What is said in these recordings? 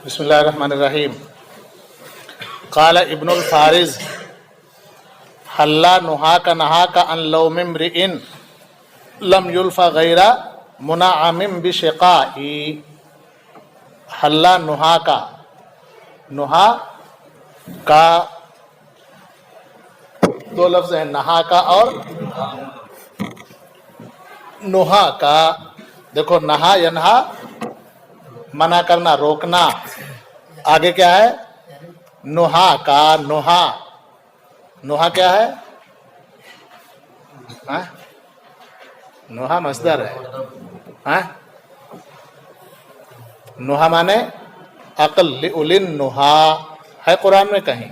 بسم اللہ الرحمن الرحیم. قال ابن الفارز حلا نہاک نہاک عن لوم امرئ لم یلف غیر منعم بشقائی. حلا نہاک، نہا کا دو لفظ ہیں، نہا کا اور نہا کا. دیکھو نہا ینہا منع کرنا، روکنا. آگے کیا ہے؟ نہا کا. نہا، نہا کیا ہے؟ نہا مصدر ہے. نہا مانے عقل، لِأُولِي النُّہَا ہے قرآن میں کہیں.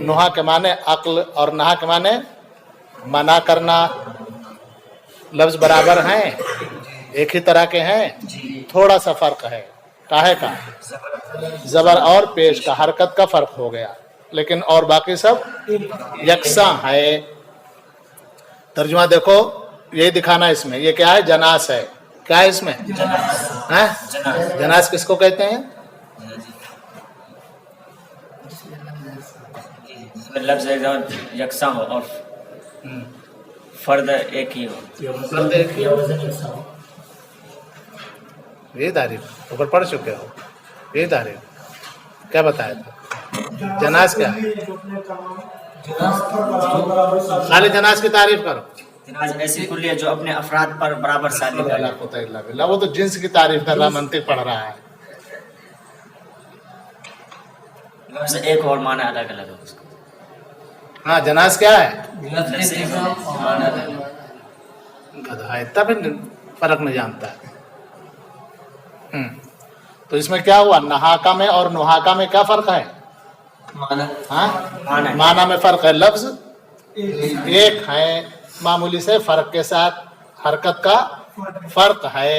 نہا کے معنی عقل اور نہا کے معنی منع کرنا. لفظ برابر ہیں، ایک ہی طرح کے ہیں، تھوڑا سا فرق ہے. کاہے کا؟ زبر اور پیش کا، حرکت کا فرق ہو گیا، لیکن اور باقی سب یکساں ہے. ترجمہ دیکھو، یہی دکھانا اس میں. یہ کیا ہے؟ جناس ہے. کیا ہے اس میں؟ جناس کس کو کہتے ہیں؟ لفظ یکساں ہو اور فرد ایک ہی ہو. فرد ایک ہی ہو. یہ تعریف اوپر پڑھ چکے ہو. یہ تعریف کیا بتایا تھا؟ جناس کیا ہے؟ خالی جناس کی تعریف کرو. جناز ایسی کلی ہے جو اپنے افراد پر برابر ثابت ہے. وہ تو جنس کی تعریف کر رہا، منطق پڑھ رہا ہے. لفظ ایک اور معنی الگ الگ ہے. ہاں جناس کیا ہے؟ گدھا ہے، تب فرق نہیں جانتا ہے. تو اس میں کیا ہوا؟ نہاکا میں اور نہاکا میں کیا فرق ہے؟ معنی میں فرق ہے. لفظ ایک ہے، معمولی سے فرق کے ساتھ حرکت کا فرق ہے.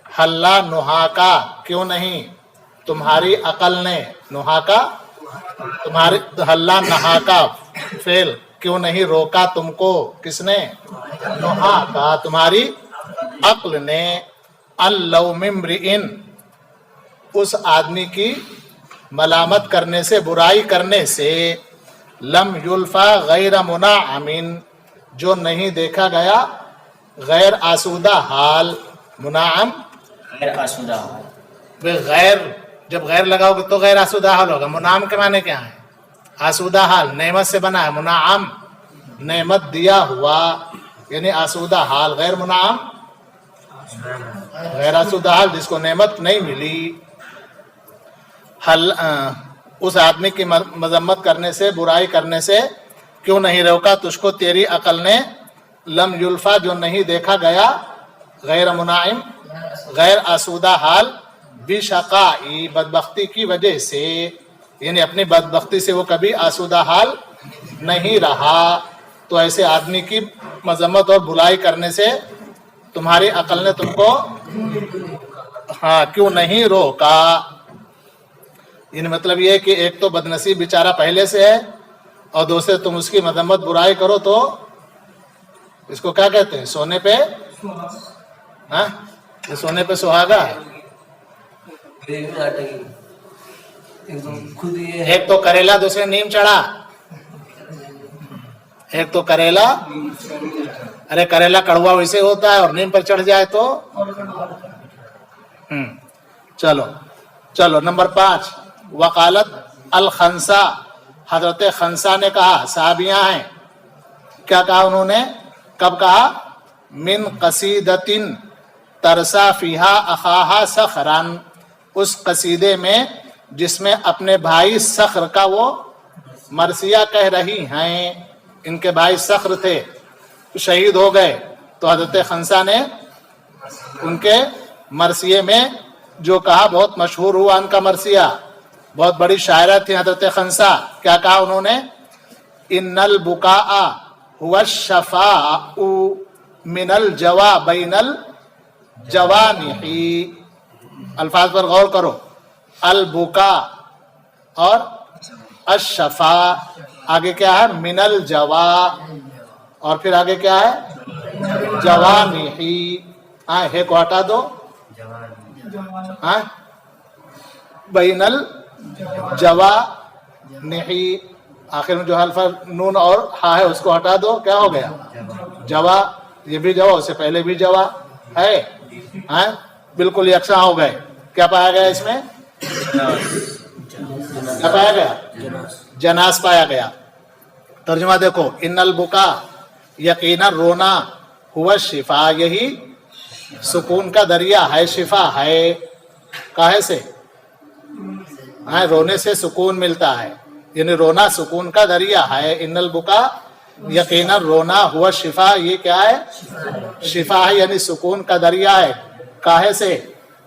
حلا نہاکا، کیوں نہیں تمہاری عقل نے. نہاکا تمہاری، حلا نہاکا فعل، کیوں نہیں روکا تم کو. کس نے؟ نہاکا تمہاری عقل نے. عن لوم امرئ، اس آدمی کی ملامت کرنے سے، برائی کرنے سے. لم یلفا غیر منعم، جو نہیں دیکھا گیا غیر آسودہ حال. منعم غیر آسودہ حال. غیر، جب غیر لگاؤ گے تو غیر آسودہ حال ہوگا. منعم کے معنی کیا ہے؟ آسودہ حال. نعمت سے بنا ہے منعم، نعمت دیا ہوا، یعنی آسودہ حال. غیر منعم غیر آسودہ حال، جس کو نعمت نہیں ملی. اس آدمی کی مذمت کرنے سے، برائی کرنے سے کیوں نہیں روکا تجھ کو تیری عقل نے. لم یلفا، جو نہیں دیکھا گیا غیر منعم غیر آسودہ حال. بشقائی، بدبختی کی وجہ سے، یعنی اپنی بدبختی سے وہ کبھی آسودہ حال نہیں رہا. تو ایسے آدمی کی مذمت اور برائی کرنے سے تمہاری عقل نے تم کو کیوں نہیں روکا. یعنی مطلب یہ کہ ایک تو بدنصیب بیچارہ پہلے سے ہے، اور دوسرے تم اس کی مذمت برائی کرو تو اس کو کیا کہتے ہیں؟ سونے پہ یہ سونے پہ سہاگا ہے. ایک تو کریلا، دوسرے نیم چڑھا. ایک تو کریلا، ارے کریلا کڑوا ویسے ہوتا ہے، اور نیم پر چڑھ جائے تو چلو نمبر 5. وقالت الخنسا، حضرت خنسا نے کہا. صحابیاں ہیں. کیا کہا انہوں نے؟ کب کہا؟ من قصیدۃ ترسا فیہا اخاہا صخرا، اس قصیدے میں جس میں اپنے بھائی صخر کا وہ مرثیہ کہہ رہی ہیں. ان کے بھائی صخر تھے، شہید ہو گئے، تو حضرت خنسا نے ان کے مرثیے میں جو کہا بہت مشہور ہوا. ان کا مرثیہ، بہت بڑی شاعرہ تھی حضرت خنسا. کیا کہا انہوں نے؟ ان البکاء هو الشفاء من الجوا بین الجوانح. الفاظ پر غور کرو. البکا اور الشفاء، آگے کیا ہے؟ من الجوا، اور پھر آگے کیا ہے؟ جوانحی. ہے کو ہٹا دو. بین الجوانحی، آخر میں جو حرف نون اور ہا ہے اس کو ہٹا دو، کیا ہو گیا؟ جوا. یہ بھی جوا، اس سے پہلے بھی جوا ہے، بالکل یکساں ہو گئے. کیا پایا گیا اس میں؟ کیا پایا گیا؟ جناس پایا گیا. ترجمہ دیکھو، ان البکا، یقینا رونا، ہوا شفا، یہی سکون کا دریا ہے. شفا ہے کاہے سے؟ رونے سے سکون ملتا ہے، یعنی رونا سکون کا دریا ہے. ان البکا، یقینا رونا، ہوا شفا، یہ کیا ہے؟ شفا ہے، یعنی سکون کا دریا ہے. کاہے سے؟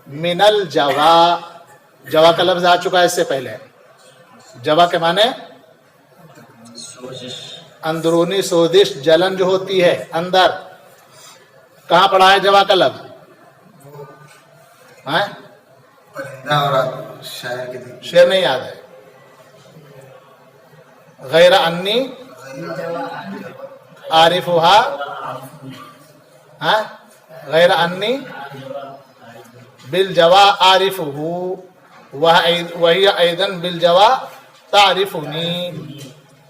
من الجوا. جوا کا لفظ آ چکا ہے اس سے پہلے. جوا کے معنی اندرونی سوزش، جلن جو ہوتی ہے اندر. کہاں پڑھا ہے جوا کا لفظ؟ شعر نہیں یاد ہے. غیر انی عارفها، غیر انی بالجوا عارفه وہی ایضا بالجوا تعرفنی.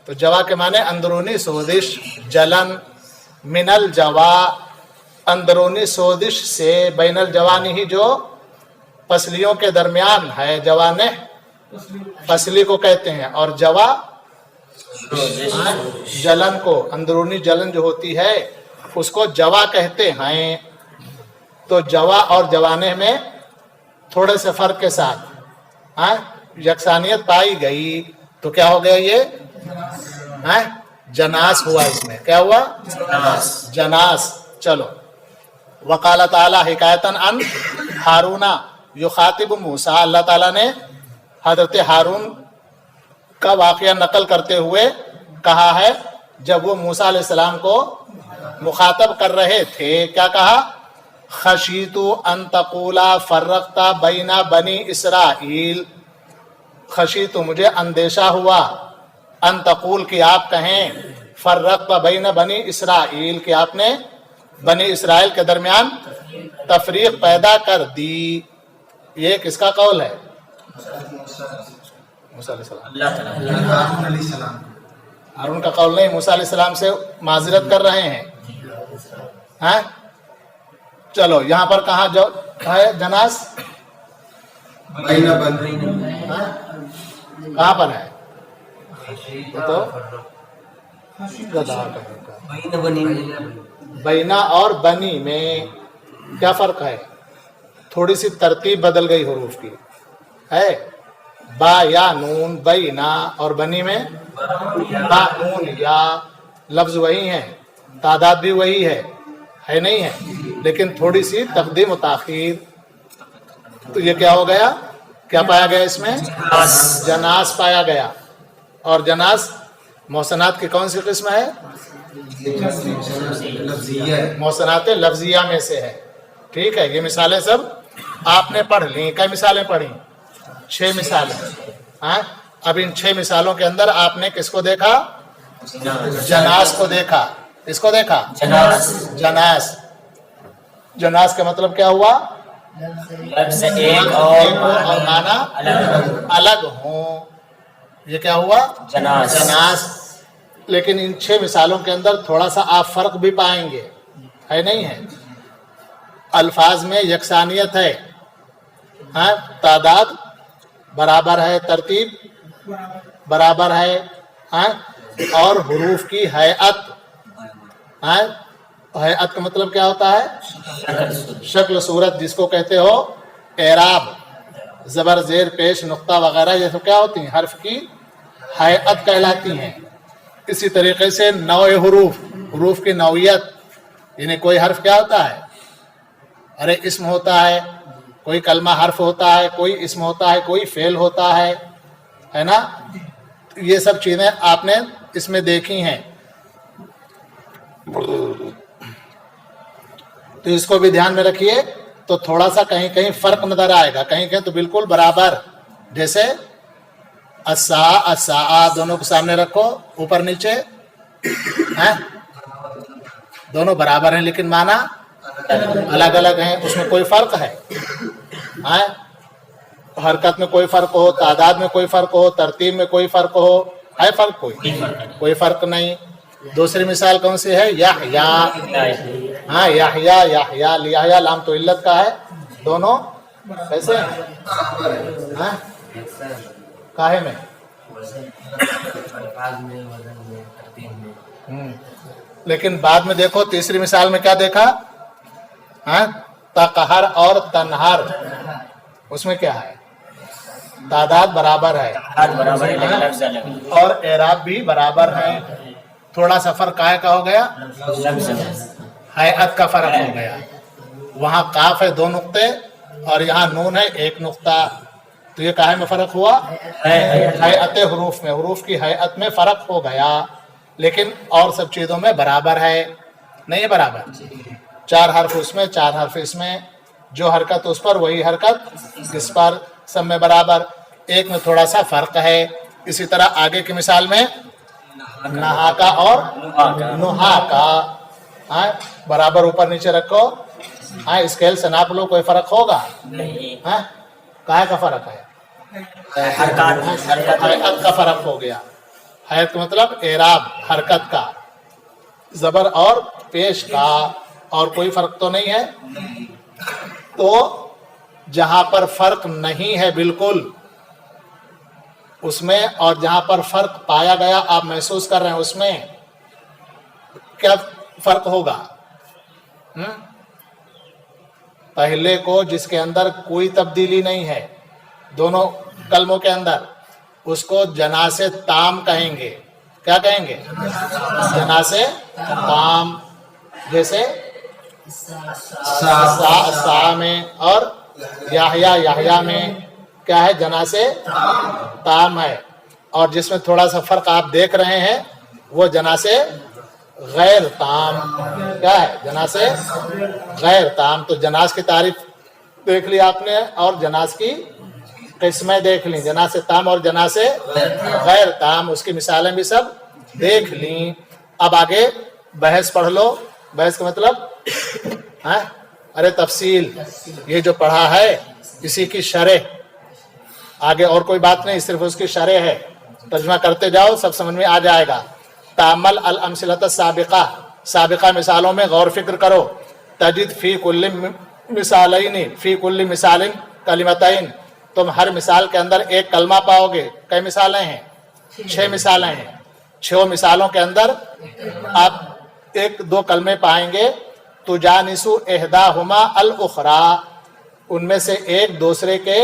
تو جوا کے معنی اندرونی سوزش، جلن. من الجوا، اندرونی سوزش سے. بین الجوانی ہی، جو پسلیوں کے درمیان ہے. جوانح پسلی کو کہتے ہیں، اور جوا جلن کو، اندرونی جلن جو ہوتی ہے اس کو جوا کہتے ہیں. تو جوا اور جوانح میں تھوڑے سے فرق کے ساتھ یکسانیت پائی گئی. تو کیا ہو گیا؟ یہ جناس ہوا. اس میں کیا ہوا؟ جناس. چلو، وقال تعالی حکایتاً عن ہارون یخاطب موسیٰ، اللہ تعالیٰ نے حضرت ہارون کا واقعہ نقل کرتے ہوئے کہا ہے جب وہ موسیٰ علیہ السلام کو مخاطب کر رہے تھے. کیا کہا؟ خشیت ان تقولا فرقت بین بنی اسرائیل. خشیت، مجھے اندیشہ ہوا، ان تقول، کہ آپ کہیں، فرقت بین بنی اسرائیل، کہ آپ نے بنی اسرائیل کے درمیان تفریق پیدا کر دی. یہ کس کا قول ہے؟ موسیٰ علیہ السلام. ہارون کا قول نہیں، موسیٰ علیہ السلام سے معذرت کر رہے ہیں. چلو، یہاں پر کہاں جو ہے جناس؟ کہاں پر ہے؟ تو بینا اور بنی میں کیا فرق ہے؟ تھوڑی سی ترتیب بدل گئی حروف کی ہے. با یا نون بینا، اور بنی میں با نون یا. لفظ وہی ہیں، تعداد بھی وہی ہے نہیں ہے، لیکن تھوڑی سی تقدیم و تاخیر. تو یہ کیا ہو گیا؟ کیا پایا گیا اس میں؟ جناس پایا گیا. اور جناس محسنات کی کون سی قسم ہے؟ محسنات لفظیہ میں سے ہے. ٹھیک ہے، یہ مثالیں سب آپ نے پڑھ لی. کئی مثالیں پڑھی؟ 6 مثالیں. اب ان 6 مثالوں کے اندر آپ نے کس کو دیکھا؟ جناس کو دیکھا. اس کو دیکھا؟ جناس. جناس کا مطلب کیا ہوا؟ ایک اور معنی الگ ہوں. یہ کیا ہوا؟ جناس. لیکن ان 6 مثالوں کے اندر تھوڑا سا آپ فرق بھی پائیں گے، ہے نہیں ہے؟ الفاظ میں یکسانیت ہے، تعداد برابر ہے، ترتیب برابر ہے، اور حروف کی ہیئت. ہیئت کا مطلب کیا ہوتا ہے؟ شکل، صورت، جس کو کہتے ہو اعراب. زبر، زیر، پیش، نقطہ وغیرہ یہ سب کیا ہوتی ہیں؟ حرف کی ہیئت کہلاتی ہیں. اسی طریقے سے نوع حروف، حروف کی نوعیت، یعنی کوئی حرف کیا ہوتا ہے؟ ارے اسم ہوتا ہے، کوئی کلمہ حرف ہوتا ہے، کوئی اسم ہوتا ہے، کوئی فعل ہوتا ہے نا. یہ سب چیزیں آپ نے اس میں دیکھی ہیں. تو اس کو بھی دھیان میں رکھیے. تو تھوڑا سا کہیں کہیں فرق نظر آئے گا، کہیں کہیں تو بالکل برابر. جیسے الساعة دونوں کو سامنے رکھو، اوپر نیچے دونوں برابر ہیں لیکن معنی الگ الگ ہیں، اس میں کوئی فرق ہے؟ हरकत में कोई फर्क हो, तादाद में कोई फर्क हो, तरतीब में कोई फर्क हो, है फर्क कोई फर्क नहीं। दूसरी मिसाल कौन सी है? याहया। हाँ, याहया याहया लिया लाम तो इल्लत का है, दोनों कैसे हैं? हाँ? काहे में? लेकिन बाद में देखो तीसरी मिसाल में क्या देखा? हाँ, तकहर और तनहर, उसमें क्या है? तादाद बराबर है और एराब भी बराबर है। थोड़ा सा फर्क काहे का हो गया? हैअत का फर्क हो गया। वहाँ काफ है 2 नुक्ते और यहाँ नून है 1 नुक्ता, तो ये काहे में फर्क हुआ? हैअत हुरूफ में, हुरूफ की हैअत में फर्क हो गया, लेकिन और सब चीजों में बराबर है, नहीं है बराबर? 4 हर्फ उसमें, 4 हर्फ इसमें, जो हरकत उस पर वही हरकत इस पर, सब में बराबर, एक में थोड़ा सा फर्क है। इसी तरह आगे की मिसाल में नहाका और नुहाका, बराबर ऊपर नीचे रखो, स्केल से नाप लो, कोई फर्क होगा? काहे का फर्क है? हरकत का फर्क हो गया। हैत का मतलब एराब, हरकत का, जबर और पेश का, और कोई फर्क तो नहीं है। तो जहां पर फर्क नहीं है बिल्कुल उसमें, और जहां पर फर्क पाया गया, आप महसूस कर रहे हैं, उसमें क्या फर्क होगा? पहले को जिसके अंदर कोई तब्दीली नहीं है दोनों कलमों के अंदर, उसको जनासे ताम कहेंगे। क्या कहेंगे? जनासे ताम। जैसे सा में और याहया में क्या है? जनासे ताम है। और जिसमें थोड़ा सा फर्क आप देख रहे हैं वो जनासे गैर ताम। क्या है? जनासे गैर ताम। तो जनास की तारीफ देख ली आपने और जनास की किस्में देख ली, जनासे ताम और जनासे गैर ताम, उसकी मिसालें भी सब देख ली। अब आगे बहस पढ़ लो। बहस का मतलब है? अरे तफसील, ये जो पढ़ा है इसी की शरह, आगे और कोई बात नहीं, सिर्फ उसकी शरह है। तर्जुमा करते जाओ, सब समझ में आ जाएगा। तामल अल अमसिलत साबिका, साबिका मिसालों में गौर फिक्र करो। तजिद फी कुल्ली मिसालैन, फी कुल्ली मिसालिन कलिमतैन, तुम हर मिसाल के अंदर एक कलमा पाओगे। कई मिसालें हैं? 6 मिसालें हैं। 6 मिसालों के अंदर आप 1-2 कलमे पाएंगे। तुजानिसु एहदाहुमा अल उखरा, उनमें से एक दूसरे के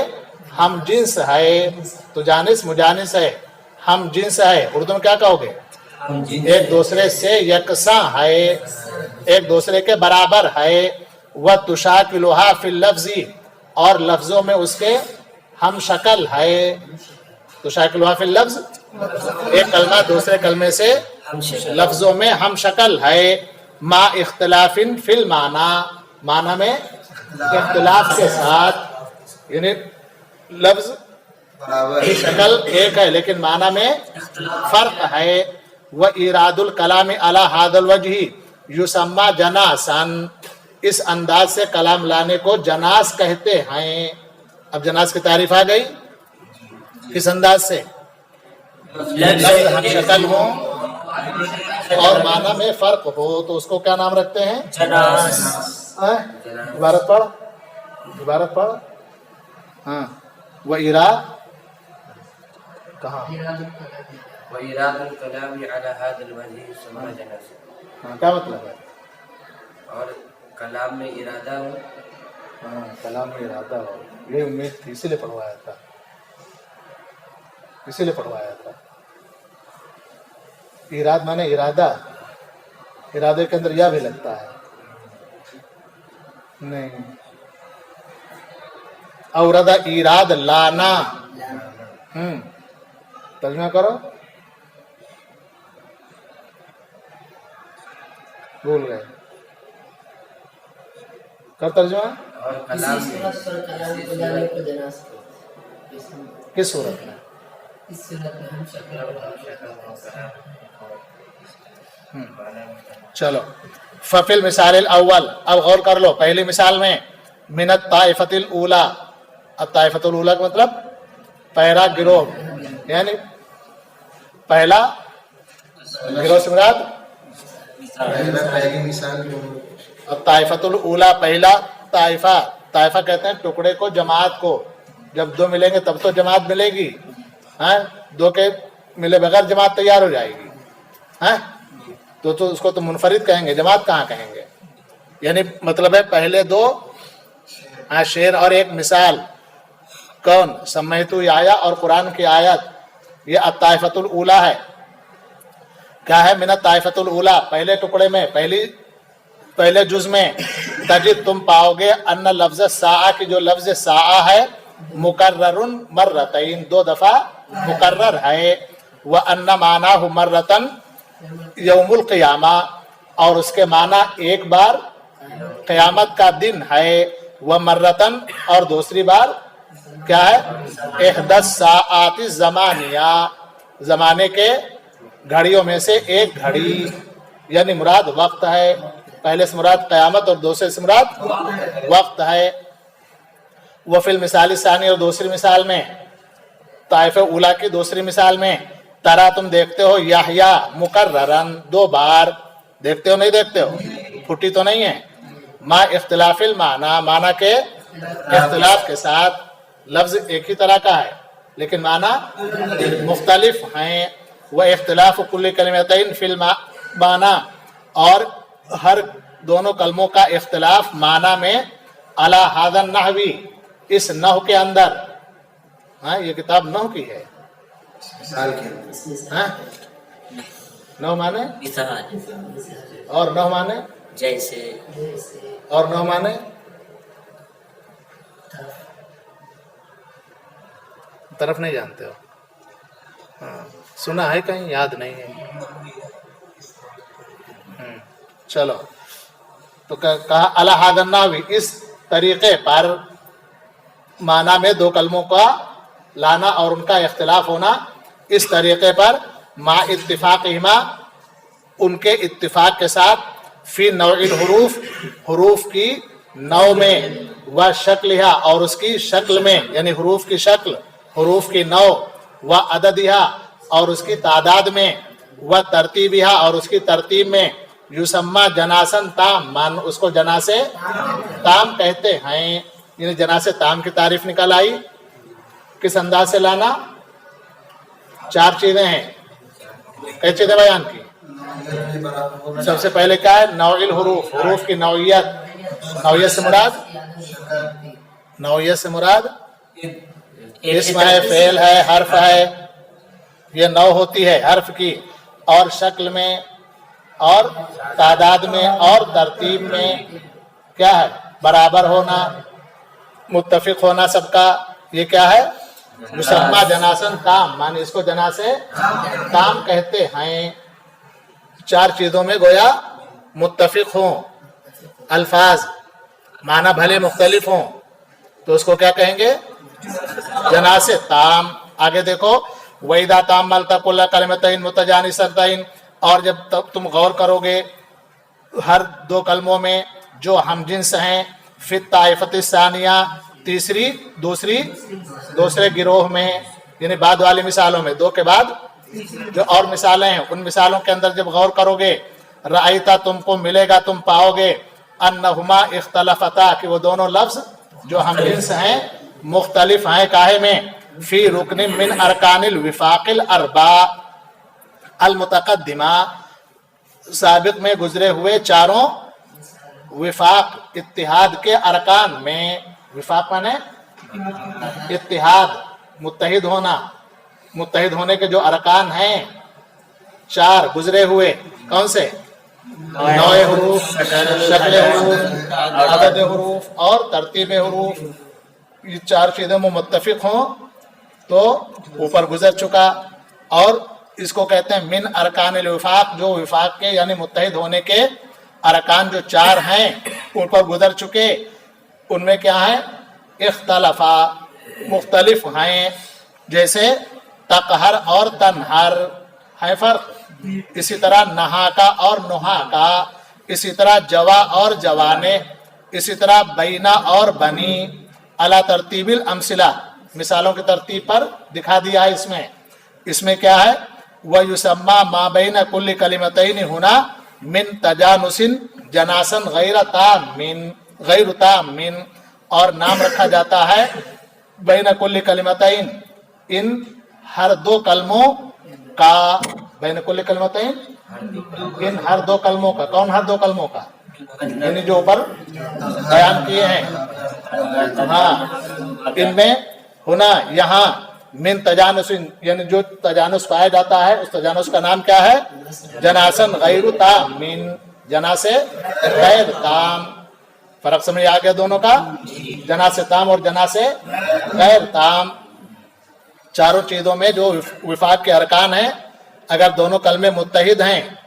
हम जिन्स है। तुजानिस मुजानिस है, हम जिन्स है। उर्दू में क्या कहोगे? एक दूसरे से यकसा है, एक दूसरे के बराबर है। वह तुशाकिलुहा फिल लफ्जी, और लफ्जों में उसके हम शक्ल है। तुशाकिलुहा फिल लफ्ज, एक कलमा दूसरे कलमे से लफ्जों में हम शक्ल है। मा इख्तिलाफिन फिल माना, माना में इख्तिलाफ के साथ, यानी लफ्ज की शक्ल एक है लेकिन माना में फर्क है। व इरादुल कलाम अला हादल वजही युसम्मा जनासन, इस अंदाज से कलाम लाने को जनास कहते हैं। अब जनास की तारीफ आ गई। किस अंदाज से? लफ्ज हम शक्ल हो और माना में फर्क हो, तो उसको क्या नाम रखते हैं? जनास। इबारत पढ़, इबारत पढ़। हाँ, वो इराद कहाँ? हाँ, क्या मतलब है? और कलाम में इरादा हो। हाँ, कलाम में इरादा हो, ये उम्मीद थी, इसीलिए पढ़वाया था, इसीलिए पढ़वाया था। इराद माने इरादा, इरादे के अंदर यह भी लगता है नहीं। औरदा इराद लाना, तर्जुमा करो। भूल गए, कर तर्जुमा। और कलाम में किस सूरत में? चलो, फफिल मिसाल अव्वल, अब गौर कर लो। पहली मिसाल में मिनत ताइफतिल ऊला, अत्ताइफतुल उला का मतलब पहला गिरोह, यानी पहला गिरोह से मुराद ताइफतुल उला पहला ताइफा। ताइफा कहते हैं टुकड़े को, जमात को। जब दो मिलेंगे तब तो जमात मिलेगी, हैं? दो के मिले बगैर जमात तैयार हो जाएगी, हैं? तो उसको तो मुनफरिद कहेंगे, जमात कहाँ कहेंगे। यानी मतलब है पहले दो शेर और एक मिसाल। कौन? सम्मयतु आया और कुरान की आयत, ये अत्ताइफतुल उला है। क्या है? मिन ताइफतुल उला, पहले टुकड़े में, पहले जुज में तजिद तुम पाओगे अन्न लफ्ज साआ की जो लफ्ज साआ है मुकर्ररुन मर्रतैन, 2 दफा मुकर्रर है। व अन्न माना मर्रतन यौमुल क़ियामा, और उसके माना एक बार क़यामत का दिन है। व मर्रतन, और दूसरी बार क्या है? इहदस साआति ज़मानिया, जमाने के घड़ियों में से एक घड़ी, यानी मुराद वक्त है। पहले से मुराद क़यामत और दूसरे से मुराद वक्त है। वह फिल मिसाल सानी, और दूसरी मिसाल में, ताइफे उला की दूसरी मिसाल में, तरा तुम देखते हो याहया मुकर्ररन, 2 बार देखते हो, नहीं देखते हो, फुटी तो नहीं है। मा इख्तिलाफिल माना, माना के इख्तिलाफ के साथ, लफ्ज एक ही तरह का है लेकिन माना मुख्तलिफ हैं। वह इख्तिलाफ कुल्ली कलिमतैन फिल माना, और हर दोनों कलमों का इख्तिलाफ माना में, अला हादन नहवी, इस नह के अंदर। हाँ, ये किताब नह की है। हाँ? नह माने और नह माने जैसे, और नह माने तरफ नहीं जानते हो। हाँ, सुना है कहीं, याद नहीं है। चलो, तो कहा अला हादन नहवी, इस तरीके पर माना में 2 कलमों का लाना और उनका इख्तिलाफ होना, इस तरीके पर मा इत्तिफाक़िहिमा, उनके इत्तिफाक के साथ, फी नौइल हुरूफ, हुरूफ की नौ में, व शक्लिहा, और उसकी शक्ल में, यानी हुरूफ की शक्ल, हुरूफ की नौ, व अददिहा, और उसकी तादाद में, व तरतीबिहा, और उसकी तरतीब में, युसम्मा जनासन ताम, मान उसको जनासे ताम कहते हैं। यानी जनासे ताम की तारीफ निकल आई। किस अंदाज से लाना? 4 चीजें हैं। कई चीजें बयान की। सबसे पहले क्या है? नौइल हुरूफ, हुरूफ की नौइयत। नौइयत से मुराद, नौइयत से मुराद इसम है, फेल है, हर्फ है, ये नौ होती है हर्फ की, और शक्ल में, और तादाद में, और तरतीब में क्या है? बराबर होना, मुत्तफिक होना सबका। ये क्या है? मुसम्मा जनासन ताम, माने इसको जनासे ताम कहते हैं। 4 चीजों में गोया मुत्तफिक हों, अल्फाज माना भले मुख्तलिफ हों, तो उसको क्या कहेंगे? जनासे ताम। आगे देखो, वैदा ताम मल्तकुल्ला कलिमतैन मुतजानिसतैन, और जब तब तुम गौर करोगे हर 2 कलमों में जो हम जिन्स हैं, फित ताइफत सानिया, दूसरे गिरोह में, यानी बाद वाली मिसालों में, 2 के बाद जो और मिसालें हैं, उन मिसालों के अंदर जब गौर करोगे, रायता, तुमको मिलेगा, तुम पाओगे, अन्नहुमा इख्तलफता, कि वो दोनों लफ्ज जो हम जिन्स हैं मुख्तलिफ हैं। काहे में? फी रुकन मिन अरकानिल विफाकिल अरबा अल मुतकद्दिमा, साबिक में गुजरे हुए 4 विफाक, इत्तिहाद के अरकान में। विफाक माने इत्तिहाद, मुत्तहिद होना, मुत्तहिद होने के जो अरकान हैं 4 गुजरे हुए। कौन से? नौए हुरूफ, शक्ल हुरूफ, अदद हुरूफ, और तरतीब हुरूफ। ये 4 चीजें मुत्तफिक हों तो ऊपर गुजर चुका। और इसको कहते हैं मिन अरकानिल विफाक, जो विफाक के यानी मुत्तहिद होने के अरकान जो 4 हैं उन पर गुजर चुके। उनमें क्या है? इख्तलफा, मुख्तलिफ हैं। जैसे तकहर और तनहर है फर्क। इसी तरह नहा का और नुहा का, इसी तरह जवा और जवाने, इसी तरह बैना और बनी, अला तरतीबिल अमसिला, मिसालों की तरतीब पर दिखा दिया है। इसमें क्या है, व युसम्मा मा बैन कुल्ली कलिमतैन हुना मिन तजानुसिन जनासन गैर तामिन, और नाम रखा जाता है बैन कुल्ली कलिमतैन, इन हर दो कलमों का, बैन कुल्ली कलिमतैन, इन हर दो कलमों का। कौन हर दो कलमों का? यानी जो ऊपर बयान किए हैं। हाँ, इनमें हुना यहाँ मिन तजानुस, यानी जो तजानुस पाया जाता है उस तजानुस का नाम क्या है? जनासन गैर तामिन, जना से गैर ताम। फर्क समझ आ गया दोनों का? जना से ताम और जना से गैर ताम। चारों चीजों में जो विफाक के अरकान हैं, अगर दोनों कलमे मुत्तहिद हैं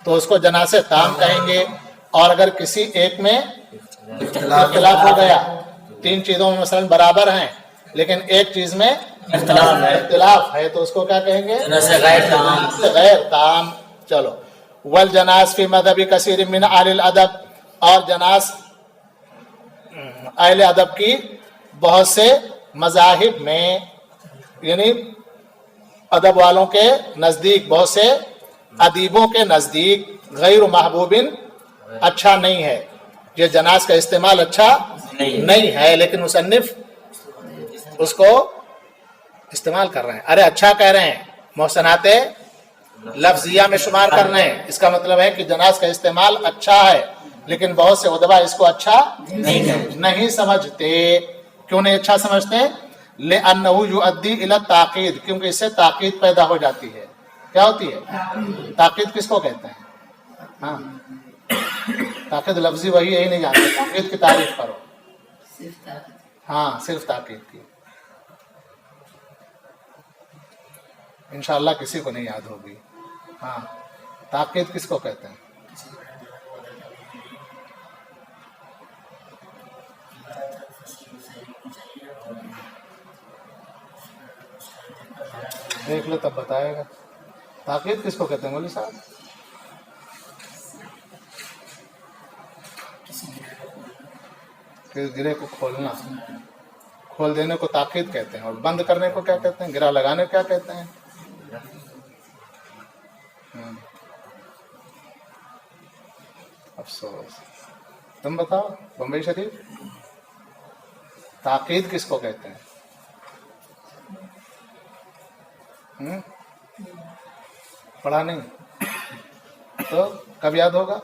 तो उसको जना से ताम कहेंगे, और अगर किसी एक में इख्तिलाफ हो गया, तीन चीजों में मसलन बराबर हैं लेकिन एक चीज में इख्तिलाफ है तो उसको क्या कहेंगे? गैर ताम। चलो, वल जनास फी मदहबी कसीर मिन अहलिल अदब, और जनास अहले अदब की बहुत से मजाहिब में, यानी अदब वालों के नजदीक, बहुत से अदीबों के नजदीक, गैर महबूबिन, अच्छा नहीं है। ये जनास का इस्तेमाल अच्छा नहीं है, लेकिन मुसन्निफ उसको इस्तेमाल कर रहे हैं। अरे अच्छा कह रहे हैं, मोहसनाते लफ्जिया में शुमार कर रहे हैं। इसका मतलब है कि जनास का इस्तेमाल अच्छा है, लेकिन बहुत से उदबा इसको अच्छा नहीं समझते। क्यों नहीं अच्छा समझते? ले अन्नहु युअद्दी इला ताकीद, क्योंकि इससे ताकीद पैदा हो जाती है। क्या होती है ताकीद? किसको कहते हैं? हाँ, ताकीद लफ्जी वही, यही नहीं जानते। ताकीद की तारीफ करो। हाँ, सिर्फ ताकीद की। इंशाअल्लाह किसी को नहीं याद होगी। हाँ, ताकीद किसको कहते हैं? देख लो तब बताएगा। ताकीद किसको कहते हैं मौलवी साहब? कि गिरे को खोलना, खोल देने को ताकीद कहते हैं, और बंद करने को क्या कहते हैं? गिरा लगाने को क्या कहते हैं? अफसोस। तुम बताओ बम्बई शरीफ, ताकीद किसको कहते हैं? पढ़ा नहीं तो कब याद होगा?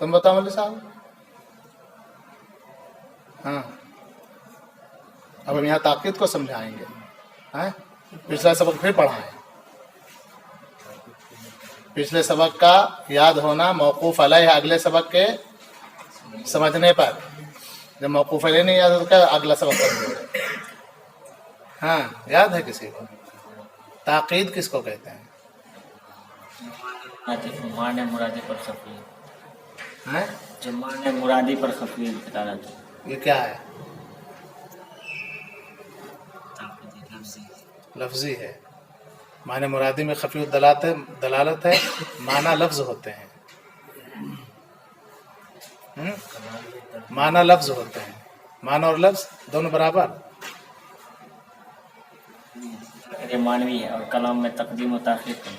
तुम बताओ मौलवी साहब। हाँ, अब हम यहाँ ताकीद को समझाएंगे। हैं? पिछला सबक फिर पढ़ाएं। पिछले सबक का याद होना मौकूफ अलैह है अगले सबक के समझने पर। जब मौकूफ अलैह नहीं याद हो तो क्या अगला सबक समझोगे? हाँ, याद है किसी को? ताकीद किसको कहते हैं? माने मुरादी पर खफी हैं? जो माने मुरादी पर खफी दलालत। ये क्या है? लफ्जी है। माने मुरादी में खफी दलालत है, माना लफ्ज होते हैं। माना लफ्ज होते हैं। माना और लफ्ज दोनों बराबर। ये मानवी है और कलाम में तकदीम और ताखीर है।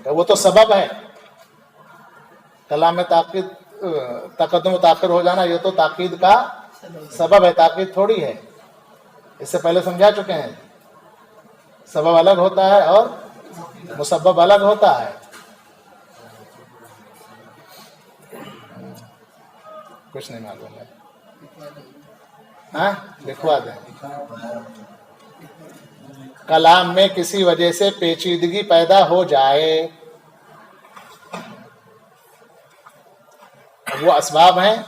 वो तो सबब है। कलाम में ताकीद, तकद्दुम ताखिर हो जाना, ये तो ताकीद का सबब है, ताकीद थोड़ी है। इससे पहले समझा चुके हैं। सबब अलग होता है और मुसब्बब अलग होता है। कुछ नहीं मालूम है? हाँ, लिखवा दें। कलाम में किसी वजह से पेचीदगी पैदा हो जाए, वो असबाब हैं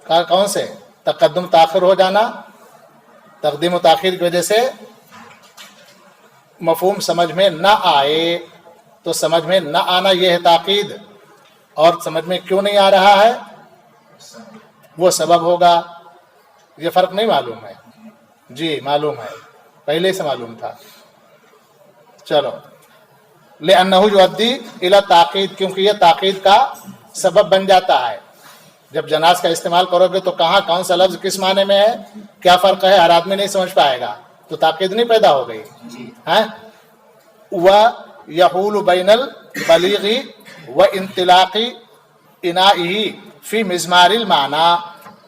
का कौन से? तकद्दुम ताखिर हो जाना, तकदीम ताखिर की वजह से मफहूम समझ में न आए, तो समझ में न आना यह है ताकीद। और समझ में क्यों नहीं आ रहा है, वो सबब होगा। ये फर्क नहीं मालूम है? جی معلوم ہے، پہلے سے معلوم تھا. چلو، لأنه يؤدي الى تاکید، کیونکہ یہ تاکید کا سبب بن جاتا ہے. جب جناس کا استعمال کرو گے تو کہاں کون سا لفظ کس معنی میں ہے، کیا فرق ہے، ہر آدمی نہیں سمجھ پائے گا، تو تاکید نہیں پیدا ہو گئی. وَيَحُولُ بَيْنَ الْبَلِيغِ وَانْطِلَاقِ إِنَائِهِ فِي مِزْمَارِ الْمَعْنَى،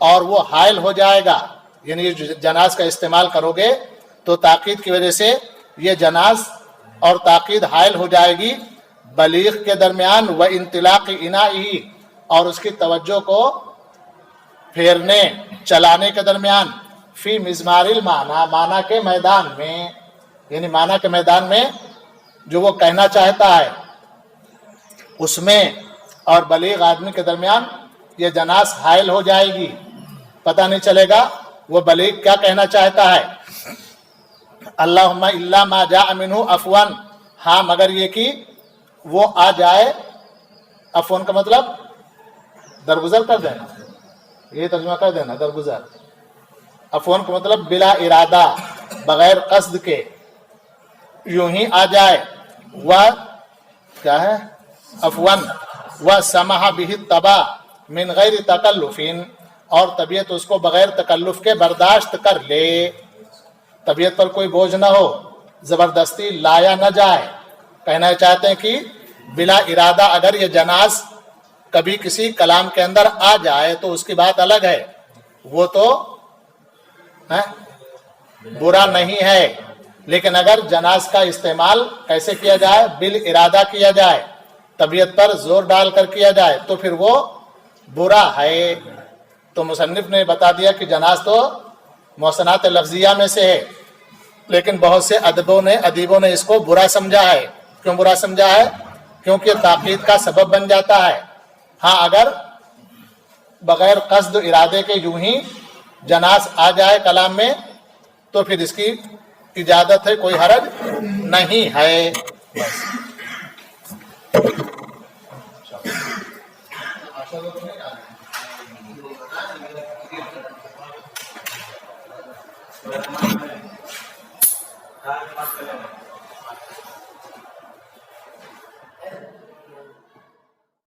اور وہ حائل ہو جائے گا، یعنی یہ جناس کا استعمال کرو گے تو تاکید کی وجہ سے یہ جناس اور تاکید حائل ہو جائے گی بلیغ کے درمیان، وَانْطِلَاقِ إِنَائِهِ، اور اس کی توجہ کو پھیرنے چلانے کے درمیان، فی مزمار المعنی، معنی کے میدان میں، یعنی معنی کے میدان میں جو وہ کہنا چاہتا ہے اس میں اور بلیغ آدمی کے درمیان یہ جناس حائل ہو جائے گی، پتہ نہیں چلے گا وہ بلیغ کیا کہنا چاہتا ہے. اللہم الا ما جاء منہ عفوا، ہاں مگر یہ کہ وہ آ جائے، عفوا کا مطلب درگزر کر دینا، یہ ترجمہ کر دینا درگزر. عفوا کا مطلب بلا ارادہ، بغیر قصد کے، یوں ہی آ جائے. وہ کیا ہے، عفوا وسمح به الطبع من غیر تکلف، اور طبیعت اس کو بغیر تکلف کے برداشت کر لے، طبیعت پر کوئی بوجھ نہ ہو، زبردستی لایا نہ جائے. کہنا چاہتے ہیں کہ بلا ارادہ اگر یہ جناس کبھی کسی کلام کے اندر آ جائے تو اس کی بات الگ ہے، وہ تو برا نہیں ہے. لیکن اگر جناس کا استعمال کیسے کیا جائے، بال ارادہ کیا جائے، طبیعت پر زور ڈال کر کیا جائے، تو پھر وہ برا ہے. تو مصنف نے بتا دیا کہ جناس تو محسنات لفظیہ میں سے ہے، لیکن بہت سے ادیبوں نے اس کو برا سمجھا ہے. کیوں برا سمجھا ہے؟ کیونکہ تاکید کا سبب بن جاتا ہے. ہاں اگر بغیر قصد ارادے کے یوں ہی جناس آ جائے کلام میں تو پھر اس کی اجازت ہے، کوئی حرج نہیں ہے. بس